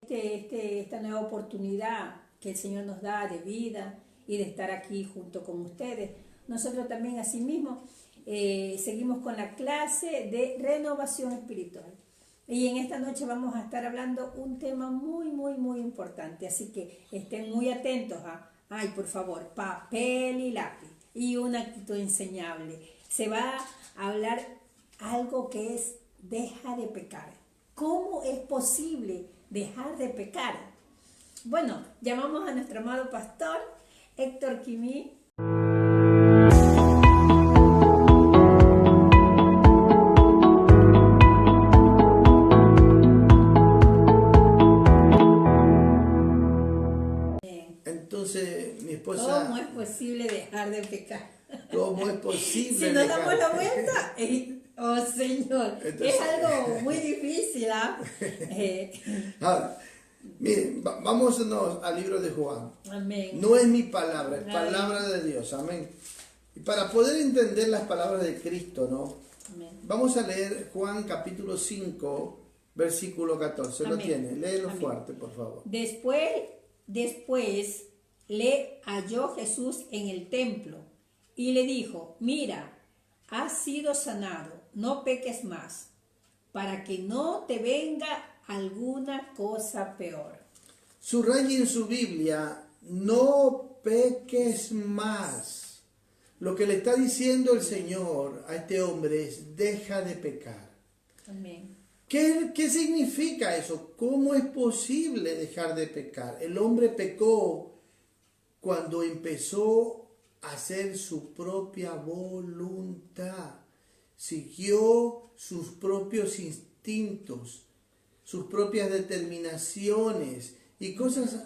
esta nueva oportunidad que el Señor nos da de vida y de estar aquí junto con ustedes. Nosotros también asimismo seguimos con la clase de renovación espiritual. Y en esta noche vamos a estar hablando un tema muy importante. Así que estén muy atentos ay, por favor, papel y lápiz y una actitud enseñable. Se va a hablar algo que es deja de pecar. ¿Cómo es posible dejar de pecar? Bueno, llamamos a nuestro amado pastor Héctor Quimí. Entonces, mi esposa... ¿Cómo es posible dejar de pecar? ¿Cómo es posible Si nos dejar damos la de vuelta, oh Señor, entonces, es algo muy difícil. Ahora, miren, vámonos al libro de Juan. Amén. No es mi palabra, es Amén. palabra de Dios. Amén. Y para poder entender las palabras de Cristo, ¿no? Amén. Vamos a leer Juan capítulo 5, versículo 14. ¿Lo Amén. tiene? Léelo Amén. fuerte, por favor. Después le halló Jesús en el templo y le dijo: mira, has sido sanado, no peques más, para que no te venga alguna cosa peor. Subraye en su Biblia, no peques más. Lo que le está diciendo el Señor a este hombre es, deja de pecar. Amén. ¿Qué significa eso? ¿Cómo es posible dejar de pecar? El hombre pecó cuando empezó a hacer su propia voluntad. Siguió sus propios instintos, sus propias determinaciones y cosas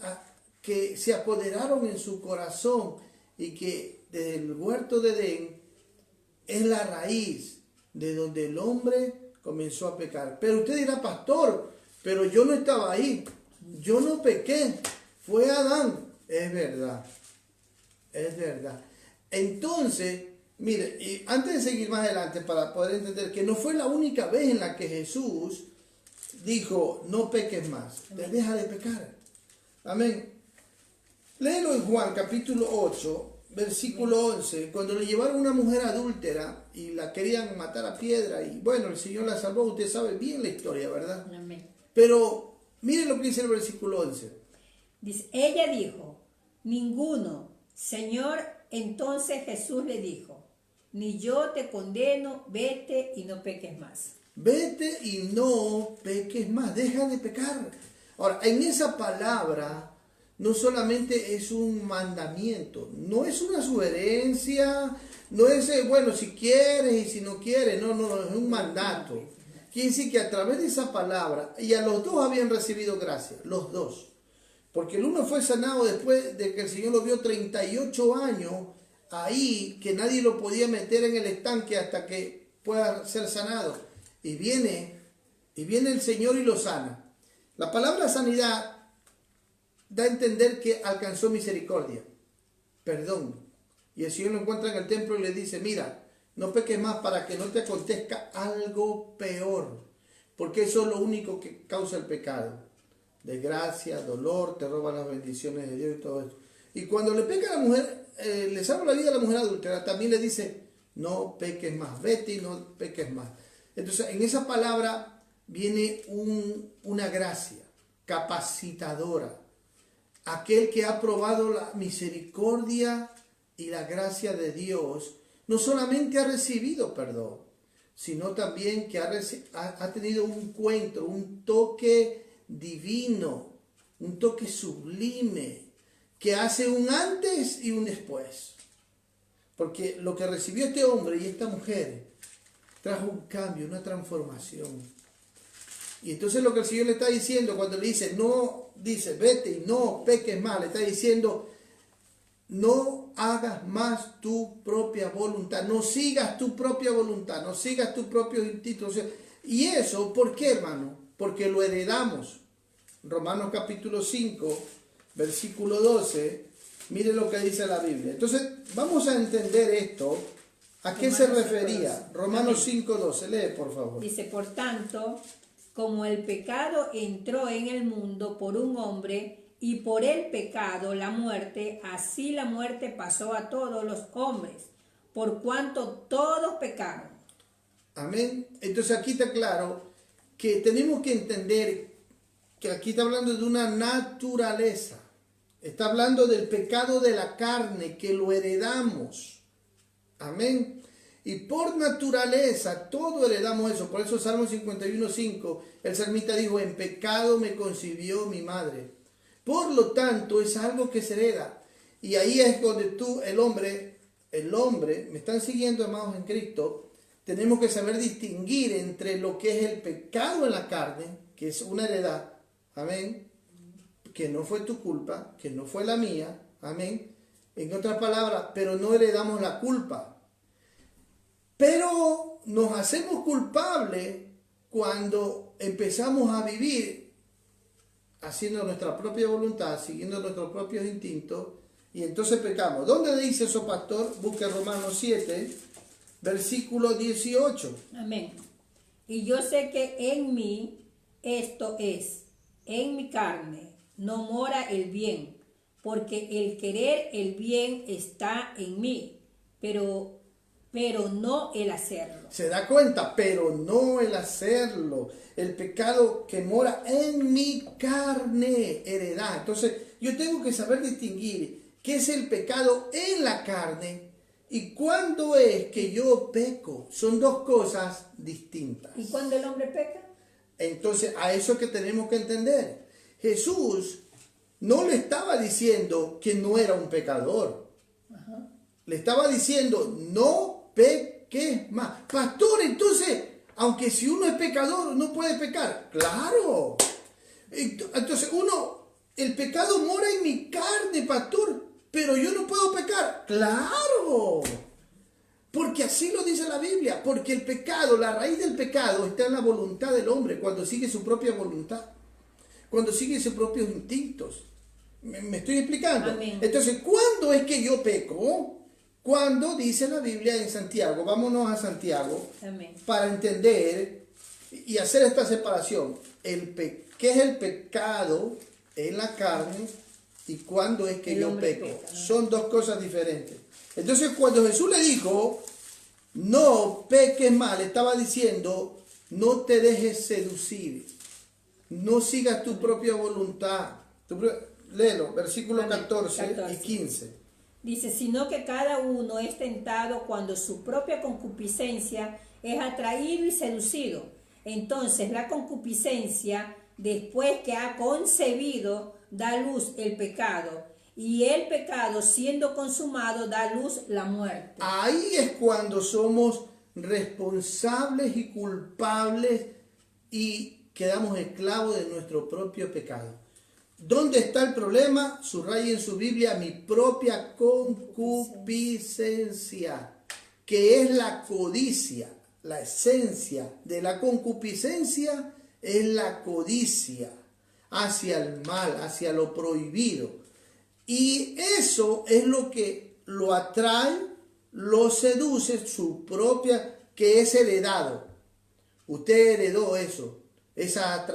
que se apoderaron en su corazón y que desde el huerto de Edén es la raíz de donde el hombre comenzó a pecar. Pero usted dirá, pastor, pero yo no estaba ahí, yo no pequé, fue Adán. Es verdad, es verdad. Entonces, mire, y antes de seguir más adelante, para poder entender que no fue la única vez en la que Jesús dijo, no peques más, deja de pecar. Amén. Léelo en Juan capítulo 8, versículo 11, cuando le llevaron una mujer adúltera y la querían matar a piedra y bueno, el Señor la salvó, usted sabe bien la historia, ¿verdad? Amén. Pero mire lo que dice el versículo 11. Dice, ella dijo, ninguno. Señor, entonces Jesús le dijo, ni yo te condeno, vete y no peques más. Vete y no peques más, deja de pecar. Ahora, en esa palabra no solamente es un mandamiento, no es una sugerencia, no es, bueno, si quieres y si no quieres, no, es un mandato. Quiere decir que a través de esa palabra, y a los dos habían recibido gracia, los dos. Porque el uno fue sanado después de que el Señor lo vio 38 años ahí, que nadie lo podía meter en el estanque hasta que pueda ser sanado. Y viene el Señor y lo sana. La palabra sanidad da a entender que alcanzó misericordia, perdón. Y el Señor lo encuentra en el templo y le dice, mira, no peques más para que no te acontezca algo peor, porque eso es lo único que causa el pecado. Desgracia, dolor, te roban las bendiciones de Dios y todo esto. Y cuando le peca a la mujer, le salva la vida a la mujer adúltera, también le dice, no peques más, vete y no peques más. Entonces, en esa palabra viene una gracia capacitadora. Aquel que ha probado la misericordia y la gracia de Dios, no solamente ha recibido perdón, sino también que ha tenido un encuentro, un toque divino, un toque sublime, que hace un antes y un después. Porque lo que recibió este hombre y esta mujer trajo un cambio, una transformación. Y entonces lo que el Señor le está diciendo cuando le dice, no, dice, vete y no peques más, le está diciendo, no hagas más tu propia voluntad, no sigas tu propia voluntad, no sigas tu propio instinto. Y eso, ¿por qué, hermano? Porque lo heredamos. Romanos capítulo 5, versículo 12, mire lo que dice la Biblia. Entonces, vamos a entender esto. ¿A qué se refería? Romanos 5, 12, lee por favor. Dice, por tanto, como el pecado entró en el mundo por un hombre, y por el pecado la muerte, así la muerte pasó a todos los hombres, por cuanto todos pecaron. Amén. Entonces aquí está claro que tenemos que entender que aquí está hablando de una naturaleza. Está hablando del pecado de la carne, que lo heredamos. Amén. Y por naturaleza, todo heredamos eso. Por eso Salmo 51:5, el salmista dijo, en pecado me concibió mi madre. Por lo tanto, es algo que se hereda. Y ahí es donde tú, el hombre, me están siguiendo, amados en Cristo, tenemos que saber distinguir entre lo que es el pecado en la carne, que es una heredad, amén, que no fue tu culpa, que no fue la mía, amén. En otras palabras, pero no heredamos la culpa. Pero nos hacemos culpables cuando empezamos a vivir haciendo nuestra propia voluntad, siguiendo nuestros propios instintos, y entonces pecamos. ¿Dónde dice eso, pastor? Busque Romanos 7, versículo 18. Amén. Y yo sé que en mí, esto es, en mi carne, no mora el bien, porque el querer el bien está en mí, pero no el hacerlo. Se da cuenta, pero no el hacerlo. El pecado que mora en mi carne, heredad. Entonces, yo tengo que saber distinguir qué es el pecado en la carne y cuándo es que yo peco. Son dos cosas distintas. ¿Y cuándo el hombre peca? Entonces, a eso es que tenemos que entender. Jesús no le estaba diciendo que no era un pecador. Ajá. Le estaba diciendo, no peques más. Pastor, entonces, aunque si uno es pecador, no puede pecar. Claro. Entonces, el pecado mora en mi carne, pastor, pero yo no puedo pecar. Claro. Porque así lo dice la Biblia. Porque el pecado, la raíz del pecado está en la voluntad del hombre, cuando sigue su propia voluntad, cuando sigue sus propios instintos. ¿Me estoy explicando? Amén. Entonces, ¿cuándo es que yo peco? Cuando dice la Biblia en Santiago, vámonos a Santiago, Amén, para entender y hacer esta separación. ¿Qué es el pecado en la carne y cuándo es que yo peco? Peca, ¿no? Son dos cosas diferentes. Entonces, cuando Jesús le dijo, no peques mal, estaba diciendo, no te dejes seducir, no sigas tu propia voluntad. Léelo, versículo 14 y 15. Dice, sino que cada uno es tentado cuando su propia concupiscencia es atraído y seducido. Entonces la concupiscencia, después que ha concebido, da luz el pecado. Y el pecado, siendo consumado, da luz la muerte. Ahí es cuando somos responsables y culpables y quedamos esclavos de nuestro propio pecado. ¿Dónde está el problema? Subraya en su Biblia, mi propia concupiscencia, que es la codicia. La esencia de la concupiscencia es la codicia hacia el mal, hacia lo prohibido. Y eso es lo que lo atrae, lo seduce, su propia, que es heredado. Usted heredó eso, esa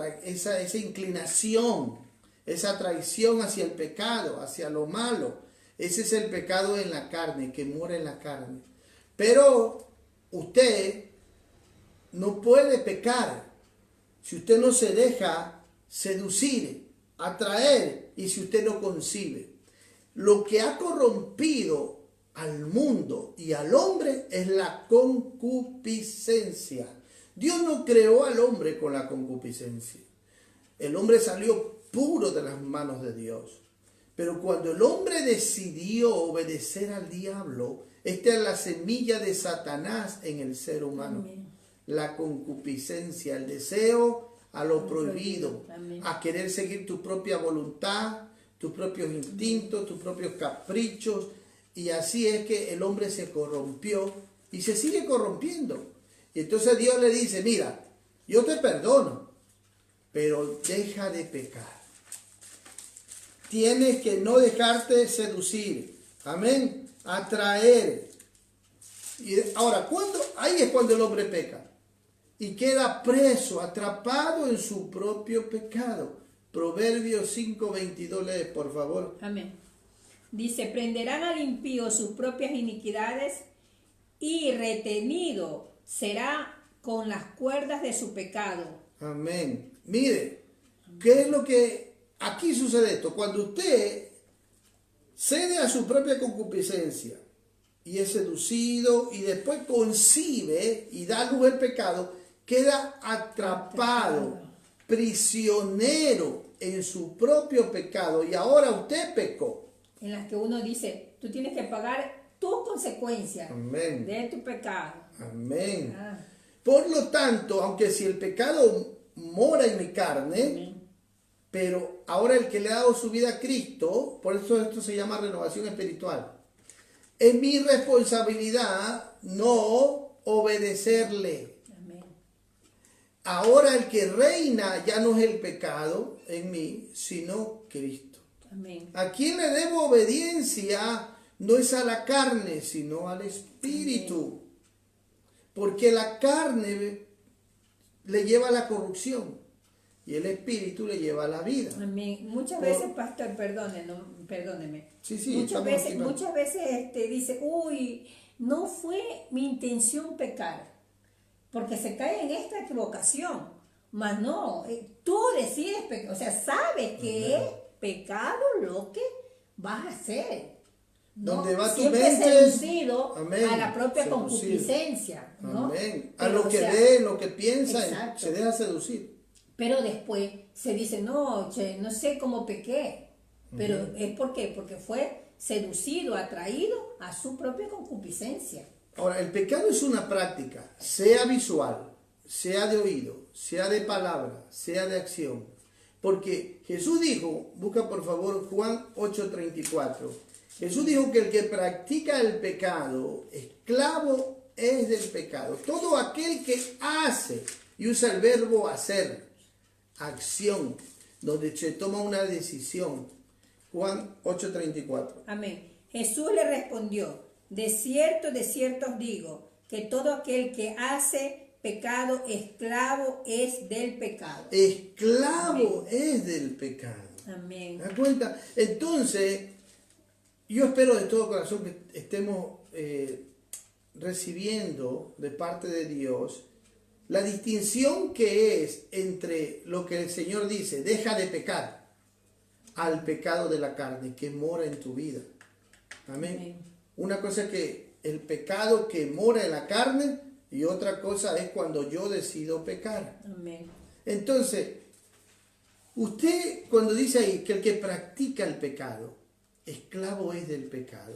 inclinación, esa traición hacia el pecado, hacia lo malo. Ese es el pecado en la carne, que mora en la carne. Pero usted no puede pecar si usted no se deja seducir, atraer, y si usted no concibe. Lo que ha corrompido al mundo y al hombre es la concupiscencia. Dios no creó al hombre con la concupiscencia. El hombre salió puro de las manos de Dios. Pero cuando el hombre decidió obedecer al diablo, esta es la semilla de Satanás en el ser humano. Amén. La concupiscencia, el deseo a lo prohibido, Amén. a querer seguir tu propia voluntad, tus propios instintos, tus propios caprichos. Y así es que el hombre se corrompió y se sigue corrompiendo. Y entonces Dios le dice, mira, yo te perdono, pero deja de pecar. Tienes que no dejarte seducir. Amén. Atraer. Y ahora, ahí es cuando el hombre peca. y queda preso, atrapado en su propio pecado. Proverbios 5:22, lee, por favor. Amén. Dice, prenderán al impío sus propias iniquidades y retenido será con las cuerdas de su pecado. Amén. Mire, ¿qué es lo que aquí sucede esto? Cuando usted cede a su propia concupiscencia y es seducido y después concibe y da luz al pecado, queda atrapado, prisionero en su propio pecado y ahora usted pecó. En las que uno dice, tú tienes que pagar tus consecuencias Amén. de tu pecado. Amén. Ah, Por lo tanto, aunque si el pecado mora en mi carne, amén. pero ahora el que le ha dado su vida a Cristo, por eso esto se llama renovación espiritual, es mi responsabilidad no obedecerle. Amén. Ahora el que reina ya no es el pecado en mí, sino Cristo. Amén. A quien le debo obediencia no es a la carne, sino al Espíritu. Porque la carne le lleva a la corrupción y el Espíritu le lleva a la vida. Amén. Muchas veces, pastor, perdóneme. Sí, sí, muchas estamos veces, aquí, ¿no? muchas veces dice, uy, no fue mi intención pecar, porque se cae en esta equivocación. Mas no, tú decides pecar, o sea, sabes que es pecado lo que vas a hacer. ¿no? Donde va tu Siempre mente, seducido amén, a la propia seducido. concupiscencia, ¿no? Amén. A Pero, lo que o sea, ve, lo que piensa, exacto. se deja seducir. Pero después se dice, no, che, no sé cómo pequé. Pero ¿es por qué? Porque fue seducido, atraído a su propia concupiscencia. Ahora, el pecado es una práctica, sea visual, sea de oído, sea de palabra, sea de acción. Porque Jesús dijo, busca por favor Juan 8:34. Jesús dijo que el que practica el pecado, esclavo es del pecado. Todo aquel que hace, y usa el verbo hacer, acción, donde se toma una decisión. Juan 8:34. Amén. Jesús le respondió, de cierto os digo, que todo aquel que hace pecado, esclavo es del pecado. Esclavo es del pecado. Amén. ¿Te das cuenta? Entonces, yo espero de todo corazón que estemos recibiendo de parte de Dios la distinción que es entre lo que el Señor dice, deja de pecar, al pecado de la carne que mora en tu vida. Amén. Amén. Una cosa es que el pecado que mora en la carne y otra cosa es cuando yo decido pecar. Amén. Entonces, usted cuando dice ahí que el que practica el pecado, esclavo es del pecado,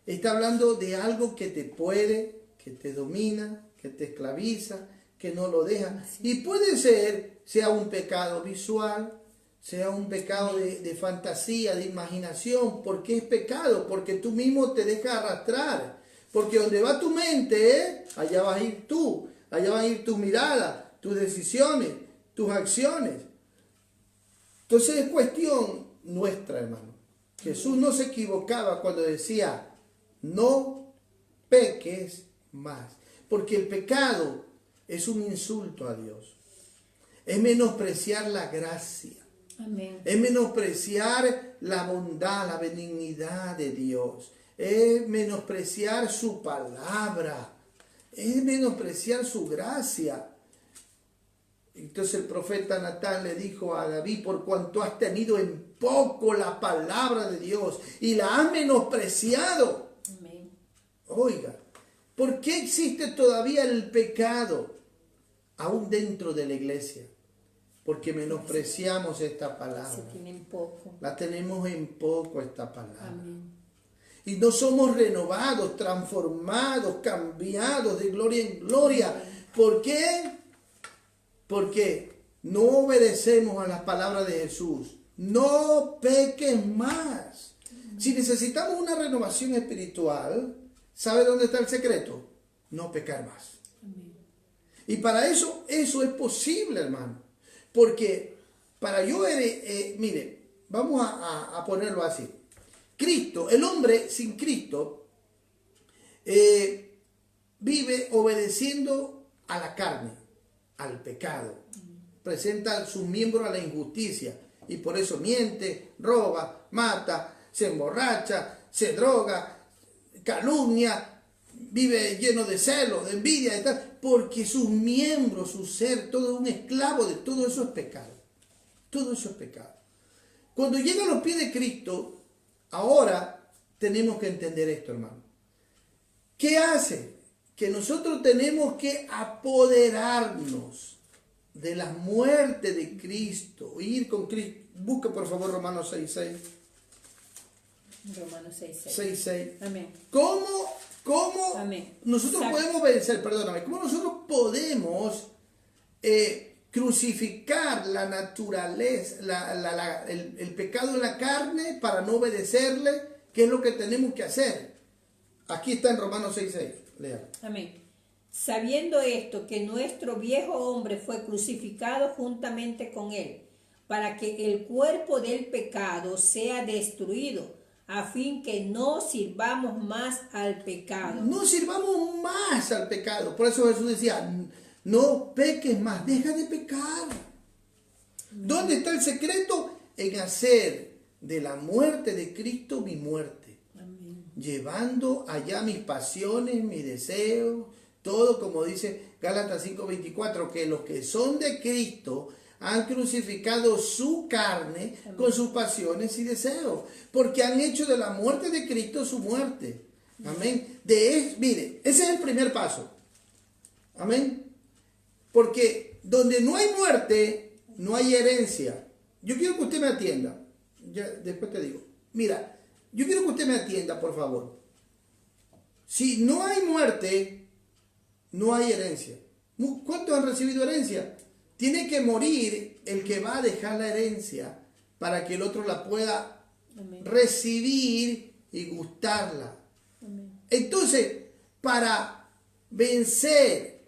está hablando de algo que te puede, que te domina, que te esclaviza, que no lo deja. Y puede ser, sea un pecado visual, sea un pecado de fantasía, de imaginación. ¿Por qué es pecado? Porque tú mismo te dejas arrastrar. Porque donde va tu mente, allá vas a ir tú. Allá van a ir tus miradas, tus decisiones, tus acciones. Entonces es cuestión nuestra, hermano. Jesús no se equivocaba cuando decía, no peques más. Porque el pecado es un insulto a Dios. Es menospreciar la gracia. Amén. Es menospreciar la bondad, la benignidad de Dios. Es menospreciar su palabra. Es menospreciar su gracia. Entonces el profeta Natán le dijo a David, por cuanto has tenido en poco la palabra de Dios y la has menospreciado. Amén. Oiga, ¿por qué existe todavía el pecado aún dentro de la iglesia? Porque menospreciamos esta Se palabra. tienen poco. La tenemos en poco esta palabra. Amén. Y no somos renovados, transformados, cambiados de gloria en gloria. ¿Por qué? Porque no obedecemos a las palabras de Jesús. No peques más. Si necesitamos una renovación espiritual, ¿sabe dónde está el secreto? No pecar más. Amén. Y para eso es posible, hermano. Porque para yo, mire, vamos a ponerlo así. Cristo, el hombre sin Cristo, vive obedeciendo a la carne. al pecado. Presenta sus miembros a la injusticia. Y por eso miente, roba, mata, se emborracha, se droga, calumnia, vive lleno de celos, de envidia, de tal, porque sus miembros, su ser, todo es un esclavo de todo eso es pecado. Todo eso es pecado. Cuando llega a los pies de Cristo, ahora tenemos que entender esto, hermano. ¿Qué hace? Que nosotros tenemos que apoderarnos de la muerte de Cristo, ir con Cristo. Busca por favor Romanos 6:6. Romanos 6:6. 6:6. Amén. ¿Cómo Amén. nosotros podemos vencer, perdóname, cómo nosotros podemos crucificar la naturaleza, el pecado en la carne para no obedecerle? ¿Qué es lo que tenemos que hacer? Aquí está en Romanos 6:6. Lea. Amén. Sabiendo esto, que nuestro viejo hombre fue crucificado juntamente con él, para que el cuerpo del pecado sea destruido, a fin que no sirvamos más al pecado. No sirvamos más al pecado. Por eso Jesús decía, no peques más, deja de pecar. ¿Dónde está el secreto? En hacer de la muerte de Cristo mi muerte. Amén. Llevando allá mis pasiones, mis deseos, todo como dice Gálatas 5:24, que los que son de Cristo han crucificado su carne con sus pasiones y deseos, porque han hecho de la muerte de Cristo su muerte. Amén. Mire, ese es el primer paso. Amén. Porque donde no hay muerte, no hay herencia. Yo quiero que usted me atienda. Ya, después te digo. Mira, yo quiero que usted me atienda, por favor. Si no hay muerte, no hay herencia. ¿Cuántos han recibido herencia? Tiene que morir el que va a dejar la herencia para que el otro la pueda Amén. recibir y gustarla. Amén. Entonces, para vencer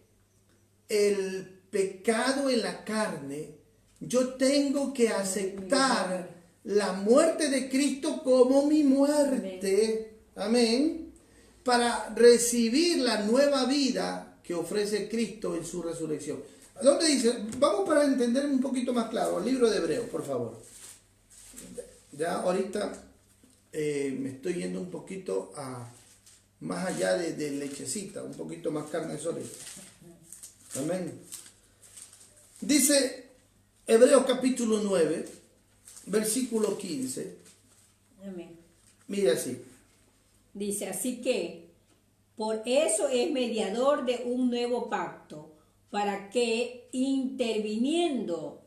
el pecado en la carne, yo tengo que aceptar la muerte de Cristo como mi muerte. Amén. Para recibir la nueva vida que ofrece Cristo en su resurrección. ¿Dónde dice? Vamos para entender un poquito más claro. El libro de Hebreos, por favor. Ya ahorita me estoy yendo un poquito más allá de lechecita, un poquito más carne sólida. Amén. Dice Hebreos capítulo 9, versículo 15. Amén. Mira así. Dice, así que por eso es mediador de un nuevo pacto, para que interviniendo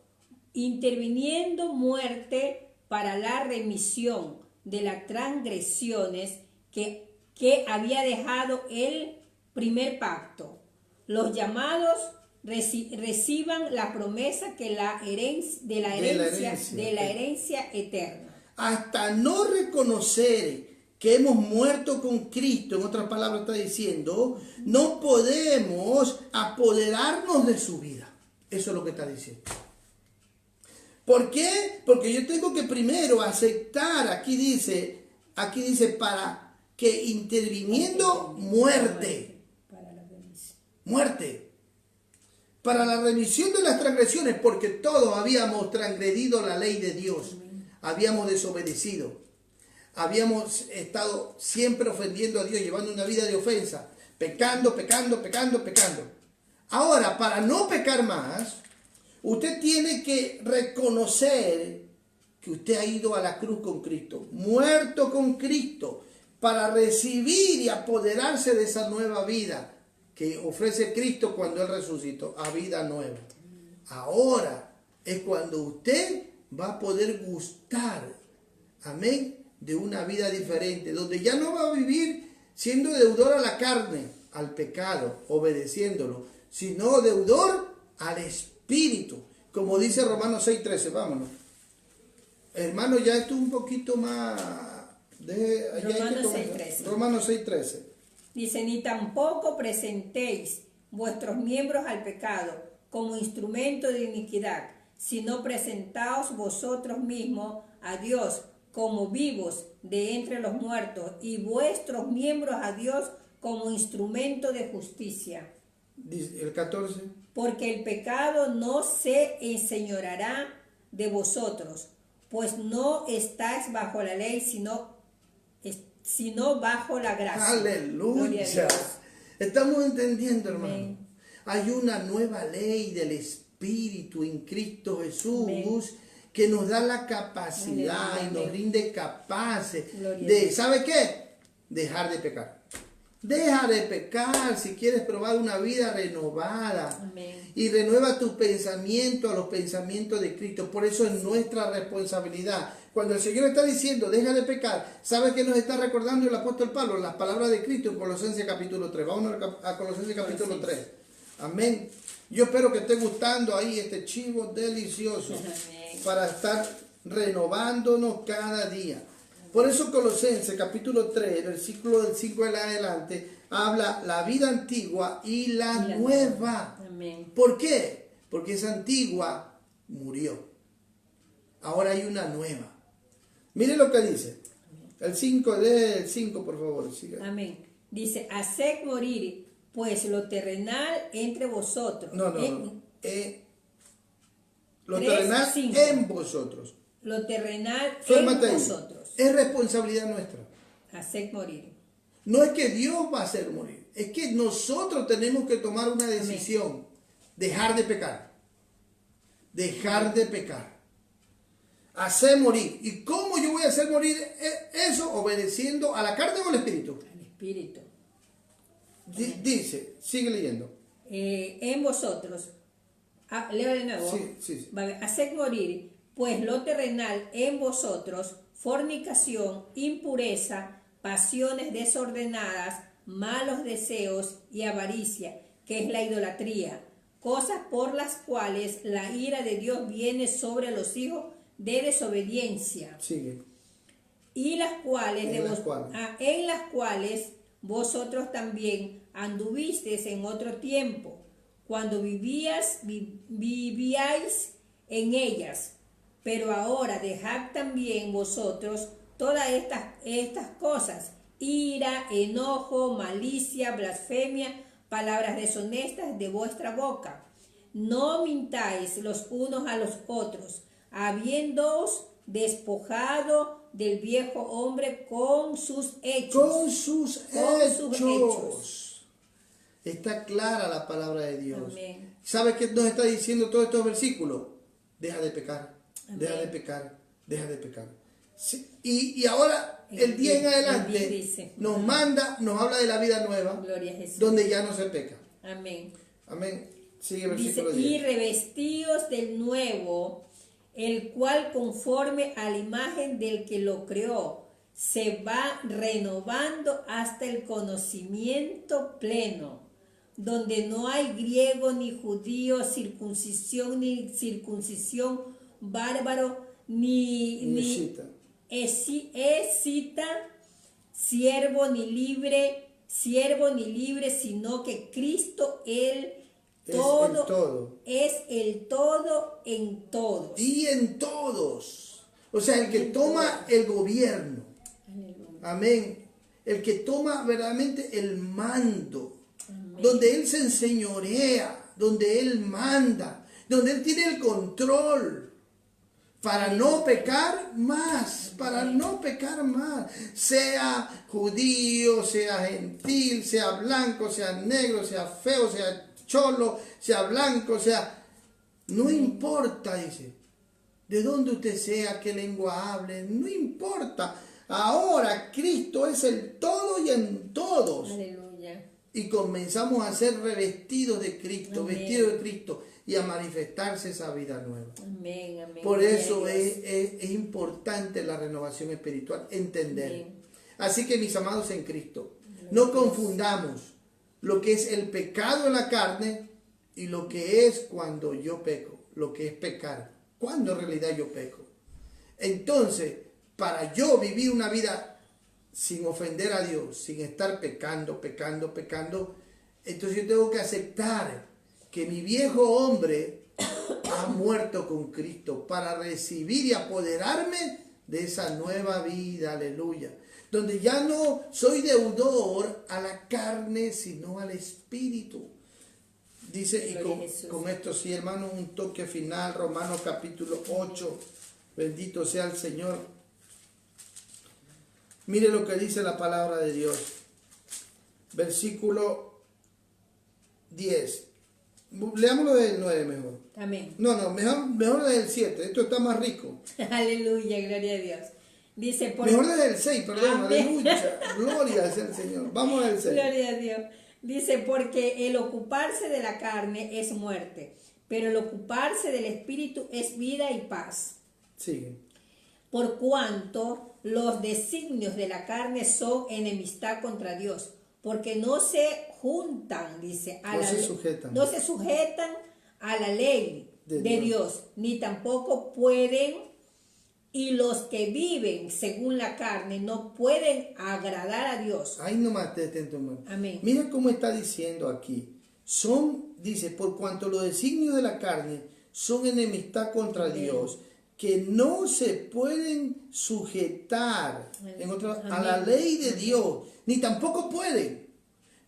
muerte para la remisión de las transgresiones que había dejado el primer pacto, los llamados reciban la promesa que de la herencia eterna. Hasta no reconocer que hemos muerto con Cristo, en otras palabras está diciendo, no podemos apoderarnos de su vida. Eso es lo que está diciendo. ¿Por qué? Porque yo tengo que primero aceptar, aquí dice, para que interviniendo muerte. Muerte. Para la remisión de las transgresiones, porque todos habíamos transgredido la ley de Dios. Habíamos desobedecido. Habíamos estado siempre ofendiendo a Dios, llevando una vida de ofensa, pecando. Ahora, para no pecar más, usted tiene que reconocer que usted ha ido a la cruz con Cristo, muerto con Cristo, para recibir y apoderarse de esa nueva vida que ofrece Cristo cuando Él resucitó, a vida nueva. Ahora es cuando usted va a poder gustar, amén, de una vida diferente, donde ya no va a vivir siendo deudor a la carne, al pecado, obedeciéndolo, sino deudor al Espíritu, como dice Romanos 6:13. Vámonos. Hermano, ya esto un poquito más... Romanos 6:13. Dice, ni tampoco presentéis vuestros miembros al pecado como instrumento de iniquidad, sino presentaos vosotros mismos a Dios como vivos de entre los muertos, y vuestros miembros a Dios como instrumento de justicia. Dice el 14. porque el pecado no se enseñoreará de vosotros, pues no estáis bajo la ley, sino bajo la gracia. Gloria a Aleluya. Dios. Estamos entendiendo, hermano. Amén. Hay una nueva ley del Espíritu en Cristo Jesús. Amén. Que nos da la capacidad Amén. y nos rinde capaces Gloria a de, Dios. ¿sabe qué? Dejar de pecar. Deja de pecar si quieres probar una vida renovada. Amén. Y renueva tu pensamiento a los pensamientos de Cristo. Por eso es nuestra responsabilidad. Cuando el Señor está diciendo, deja de pecar, ¿sabe qué nos está recordando el apóstol Pablo? Las palabras de Cristo en Colosenses capítulo 3. Vamos a Colosenses capítulo 3. Amén. Yo espero que esté gustando ahí este chivo delicioso. Amén. Para estar renovándonos cada día. Por eso Colosenses capítulo 3, versículo del 5 en adelante, habla la vida antigua y la nueva. Amén. ¿Por qué? Porque esa antigua murió. Ahora hay una nueva. Mire lo que dice. El 5, del 5, por favor. Siga. Amén. Dice, haced morir, pues lo terrenal entre vosotros. No. Lo 3, terrenal 5. en vosotros. Lo terrenal Fórmate en ahí. vosotros. Es responsabilidad nuestra. Haced morir. No es que Dios va a hacer morir. Es que nosotros tenemos que tomar una decisión. Amén. Dejar de pecar. Dejar de pecar. Hacer morir. ¿Y cómo yo voy a hacer morir eso? Obedeciendo a la carne o al espíritu. Al Espíritu. Dice, sigue leyendo. En vosotros. Leo de nuevo. Sí. Haced morir, pues lo terrenal en vosotros, fornicación, impureza, pasiones desordenadas, malos deseos y avaricia, que es la idolatría, cosas por las cuales la ira de Dios viene sobre los hijos de desobediencia, Sigue. y las cuales En las cuales. en las cuales vosotros también anduvisteis en otro tiempo, cuando vivíais en ellas. Pero ahora dejad también vosotros todas estas cosas: ira, enojo, malicia, blasfemia, palabras deshonestas de vuestra boca. No mintáis los unos a los otros, habiéndoos despojado del viejo hombre con sus hechos. Con sus hechos. hechos. Está clara la palabra de Dios. Amén. ¿Sabe qué nos está diciendo todos estos versículos? Deja de pecar. Amén. Deja de pecar. Deja de pecar. Sí, y ahora, el día en adelante, el 10 dice, nos manda, nos habla de la vida nueva, Gloria a Jesús. donde ya no se peca. Amén. Amén. Sigue Dice, versículo y 10. revestíos del nuevo, el cual conforme a la imagen del que lo creó, se va renovando hasta el conocimiento pleno, donde no hay griego ni judío, circuncisión ni circuncisión, bárbaro ni escita, siervo ni libre, sino que Cristo es el todo en todos. Y en todos. O sea, el que toma el gobierno. Aleluya. Amén. El que toma verdaderamente el mando. Amén. Donde Él se enseñorea. Donde Él manda. Donde Él tiene el control. Para no pecar más. Para no pecar más. Sea judío, sea gentil, sea blanco, sea negro, sea feo, sea cholo, sea blanco, sea... No importa, dice. De dónde usted sea, qué lengua hable, no importa. Ahora Cristo es el todo y en todos. Aleluya. Y comenzamos a ser revestidos de Cristo, Amén. vestidos de Cristo y a manifestarse esa vida nueva. Amén, amén. Por Gloria eso a Dios. es importante la renovación espiritual, entender. Amén. Así que mis amados en Cristo, no confundamos lo que es el pecado en la carne y lo que es cuando yo peco, lo que es pecar, cuando en realidad yo peco. Entonces, para yo vivir una vida sin ofender a Dios, sin estar pecando, entonces yo tengo que aceptar que mi viejo hombre ha muerto con Cristo para recibir y apoderarme de esa nueva vida, aleluya, donde ya no soy deudor a la carne, sino al espíritu. Dice, y Gloria a Jesús. con esto sí, hermano, un toque final, Romanos capítulo 8, bendito sea el Señor. Mire lo que dice la palabra de Dios. Versículo 10. Leámoslo del 9 mejor. Amén. No, mejor desde el 7. Esto está más rico. Aleluya, gloria a Dios. Dice, Mejor desde el 6, perdón. Amén. Aleluya. Gloria es el Señor. Vamos al 6. Gloria a Dios. Dice, porque el ocuparse de la carne es muerte, pero el ocuparse del espíritu es vida y paz. Sigue. Por cuanto los designios de la carne son enemistad contra Dios, porque no se juntan, dice, no se sujetan a la ley de Dios, ni tampoco pueden, y los que viven según la carne no pueden agradar a Dios. Ahí nomás te detento, hermano. Amén. Mira cómo está diciendo aquí. Dice, por cuanto los designios de la carne son enemistad contra Amén. Dios, que no se pueden sujetar a la Amén. ley de Dios, ni tampoco pueden.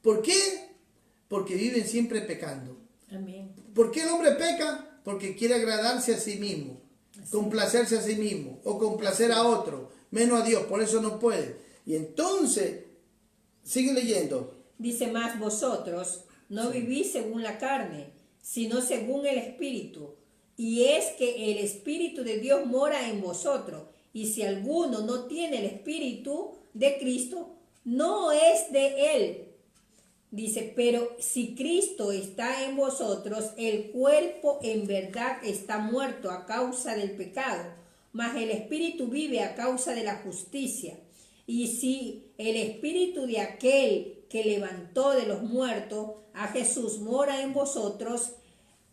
¿Por qué? Porque viven siempre pecando. Amén. ¿Por qué el hombre peca? Porque quiere agradarse a sí mismo, complacerse a sí mismo o complacer a otro, menos a Dios, por eso no puede. Y entonces, sigue leyendo. Dice más, vosotros no vivís según la carne, sino según el Espíritu. Y es que el Espíritu de Dios mora en vosotros. Y si alguno no tiene el Espíritu de Cristo, no es de él. Dice, pero si Cristo está en vosotros, el cuerpo en verdad está muerto a causa del pecado, mas el Espíritu vive a causa de la justicia. Y si el Espíritu de aquel que levantó de los muertos a Jesús mora en vosotros,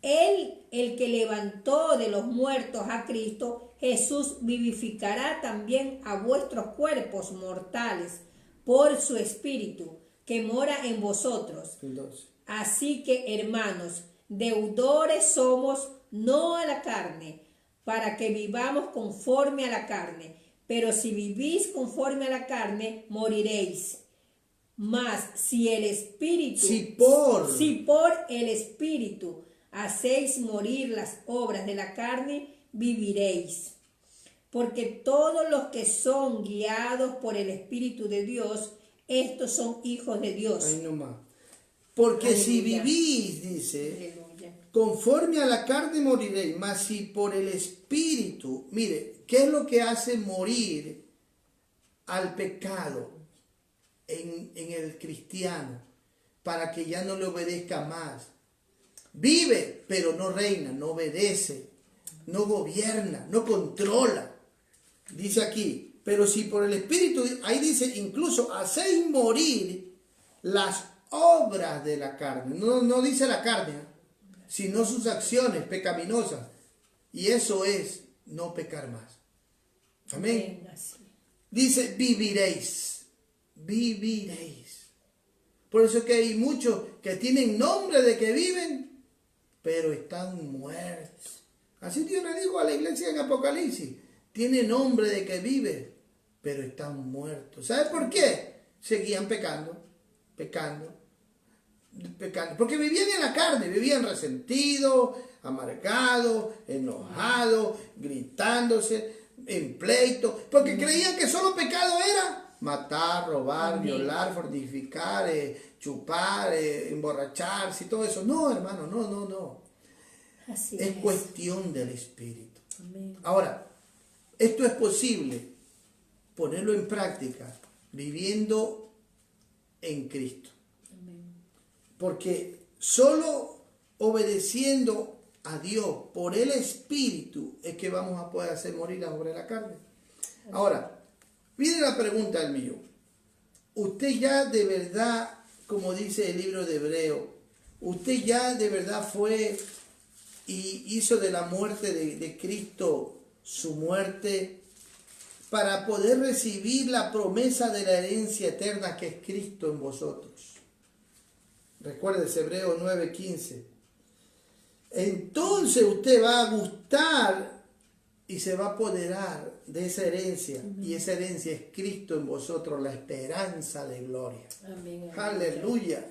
él, el que levantó de los muertos a Cristo, Jesús vivificará también a vuestros cuerpos mortales por su Espíritu que mora en vosotros. Entonces, Así que, hermanos, deudores somos no a la carne, para que vivamos conforme a la carne. Pero si vivís conforme a la carne, moriréis. Mas si el Espíritu, si por el Espíritu hacéis morir las obras de la carne, viviréis. Porque todos los que son guiados por el Espíritu de Dios, estos son hijos de Dios. ahí nomás. Porque Aleluya. si vivís, dice, Aleluya. conforme a la carne moriréis, mas si por el Espíritu, mire, ¿qué es lo que hace morir al pecado en el cristiano? Para que ya no le obedezca más. Vive, pero no reina, no obedece, no gobierna, no controla. Dice aquí, pero si por el Espíritu, ahí dice, incluso hacéis morir las obras de la carne. No dice la carne, sino sus acciones pecaminosas. Y eso es no pecar más. Amén. Dice, viviréis. Viviréis. Por eso es que hay muchos que tienen nombre de que viven, pero están muertos. Así Dios le dijo a la iglesia en Apocalipsis. Tiene nombre de que vive, pero están muertos. ¿Sabe por qué? Seguían pecando. Porque vivían en la carne, vivían resentidos, amargados, enojados, gritándose, en pleito, porque creían que solo pecado era matar, robar, Amén. violar, fornicar, chupar, emborracharse y todo eso. No, hermano, no. Así Es cuestión del Espíritu. Amén. Ahora, esto es posible ponerlo en práctica viviendo en Cristo. Amén. Porque solo obedeciendo a Dios por el Espíritu es que vamos a poder hacer morir las obras de la carne. Ahora, viene la pregunta del millón. Usted ya de verdad, como dice el libro de Hebreo, usted ya de verdad fue y hizo de la muerte de Cristo su muerte para poder recibir la promesa de la herencia eterna que es Cristo en vosotros. Recuérdese Hebreo 9:15. Entonces usted va a gustar y se va a apoderar de esa herencia. Amén. Y esa herencia es Cristo en vosotros, la esperanza de gloria. Amén. Aleluya.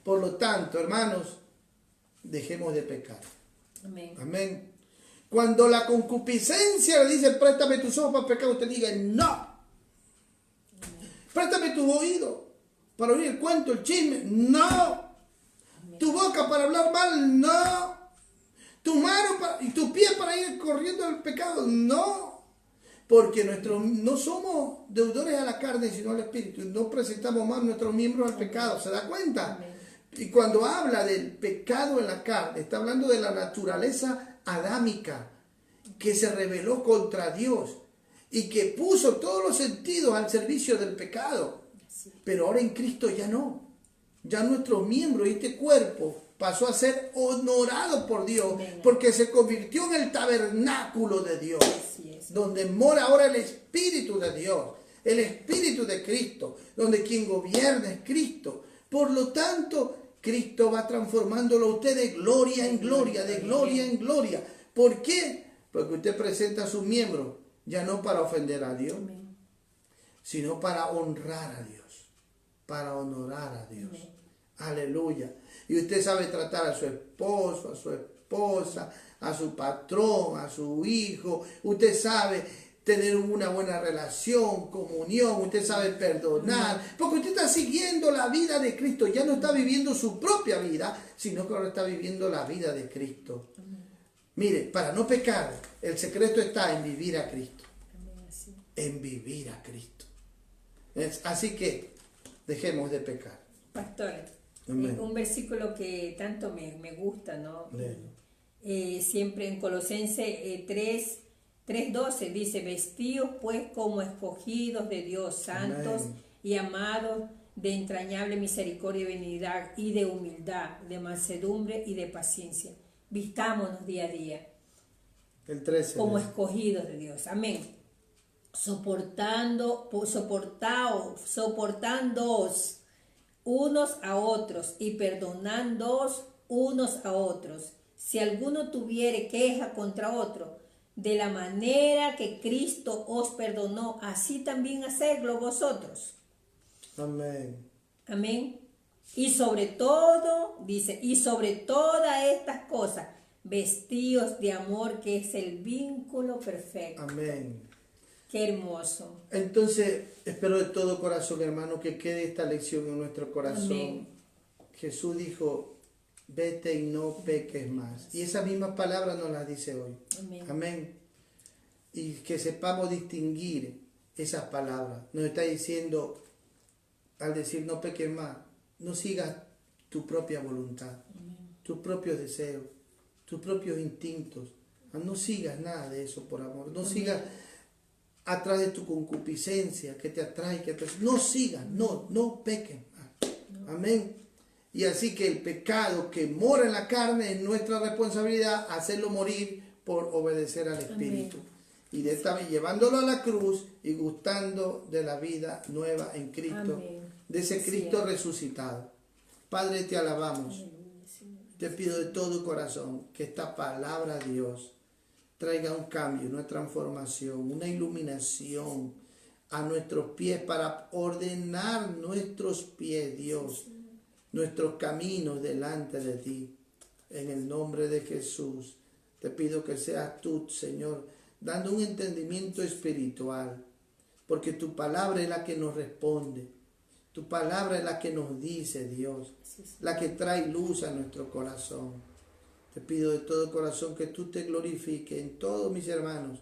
Por lo tanto, hermanos, dejemos de pecar. Amén. Amén. Cuando la concupiscencia le dice, préstame tus ojos para pecar, usted diga, no. Préstame tus oídos para oír el cuento, el chisme, no. Tu boca para hablar mal, no. Tu mano y tus pies para ir corriendo el pecado, no. Porque no somos deudores a la carne, sino al Espíritu. No presentamos más nuestros miembros al pecado. ¿Se da cuenta? Amén. Y cuando habla del pecado en la carne, está hablando de la naturaleza adámica que se rebeló contra Dios y que puso todos los sentidos al servicio del pecado. Pero ahora en Cristo ya no. Ya nuestros miembros y este cuerpo pasó a ser honorado por Dios. Amén. Porque se convirtió en el tabernáculo de Dios, donde mora ahora el Espíritu de Dios, el Espíritu de Cristo, donde quien gobierna es Cristo. Por lo tanto, Cristo va transformándolo a usted de gloria en gloria, de gloria en gloria. ¿Por qué? Porque usted presenta a sus miembros ya no para ofender a Dios, sino para honrar a Dios, para honorar a Dios. Amén. Aleluya. Y usted sabe tratar a su esposo, a su esposa, a su patrón, a su hijo. Usted sabe tener una buena relación, comunión. Usted sabe perdonar. Porque usted está siguiendo la vida de Cristo. Ya no está viviendo su propia vida, sino que ahora está viviendo la vida de Cristo. Mire, para no pecar, el secreto está en vivir a Cristo. En vivir a Cristo. Así que dejemos de pecar. Pastor, un versículo que tanto me gusta, ¿no? Siempre en Colosenses 3:12 dice, vestidos pues como escogidos de Dios, santos y amados, de entrañable misericordia y benignidad y de humildad, de mansedumbre y de paciencia. Vistámonos día a día. El 13. Como escogidos de Dios. Amén. Soportándoos unos a otros y perdonándoos unos a otros. Si alguno tuviere queja contra otro, de la manera que Cristo os perdonó, así también hacedlo vosotros. Amén. Amén. Y sobre todo, dice, y sobre todas estas cosas, vestíos de amor, que es el vínculo perfecto. Amén. Qué hermoso. Entonces, espero de todo corazón, hermano, que quede esta lección en nuestro corazón. Amén. Jesús dijo, vete y no peques más. Y esas mismas palabras nos las dice hoy. Amén. Amén. Y que sepamos distinguir esas palabras. Nos está diciendo, al decir no peques más, no sigas tu propia voluntad, tus propios deseos, tus propios instintos. No sigas nada de eso por amor. No sigas atrás de tu concupiscencia que te atrae, no sigas, no peques más. Amén. Y así que el pecado que mora en la carne es nuestra responsabilidad hacerlo morir por obedecer al Espíritu. Amén. Y de esta vez llevándolo a la cruz y gustando de la vida nueva en Cristo. Amén. De ese Cristo resucitado. Padre, te alabamos. Te pido de todo corazón que esta palabra, Dios, traiga un cambio, una transformación, una iluminación a nuestros pies para ordenar nuestros pies, Dios, nuestros caminos delante de ti. En el nombre de Jesús, te pido que seas tú, Señor, dando un entendimiento espiritual, porque tu palabra es la que nos responde. Tu palabra es la que nos dice, Dios, la que trae luz a nuestro corazón. Te pido de todo corazón que tú te glorifiques en todos mis hermanos,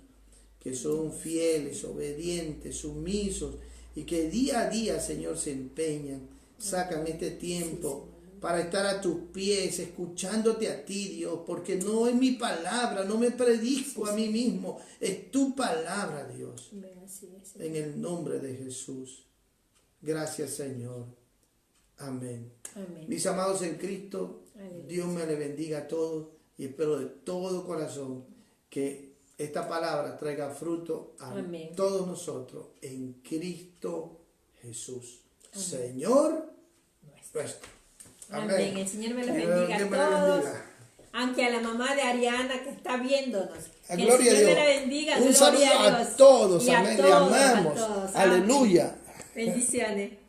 que son fieles, obedientes, sumisos, y que día a día, Señor, se empeñan, sacan este tiempo para estar a tus pies, escuchándote a ti, Dios, porque no es mi palabra, no me predico a mí mismo, es tu palabra, Dios. En el nombre de Jesús. Gracias, Señor. Amén. Amén. Mis amados en Cristo, aleluya. Dios me le bendiga a todos y espero de todo corazón que esta palabra traiga fruto a amén. Todos nosotros en Cristo Jesús. Amén. Señor nuestro. Amén. Amén. El Señor me los bendiga a todos. Aunque a la mamá de Ariana que está viéndonos. Que gloria a Dios. Me la bendiga. Un saludo a todos. Amén. Le amamos. A todos. Aleluya. Bendiciones.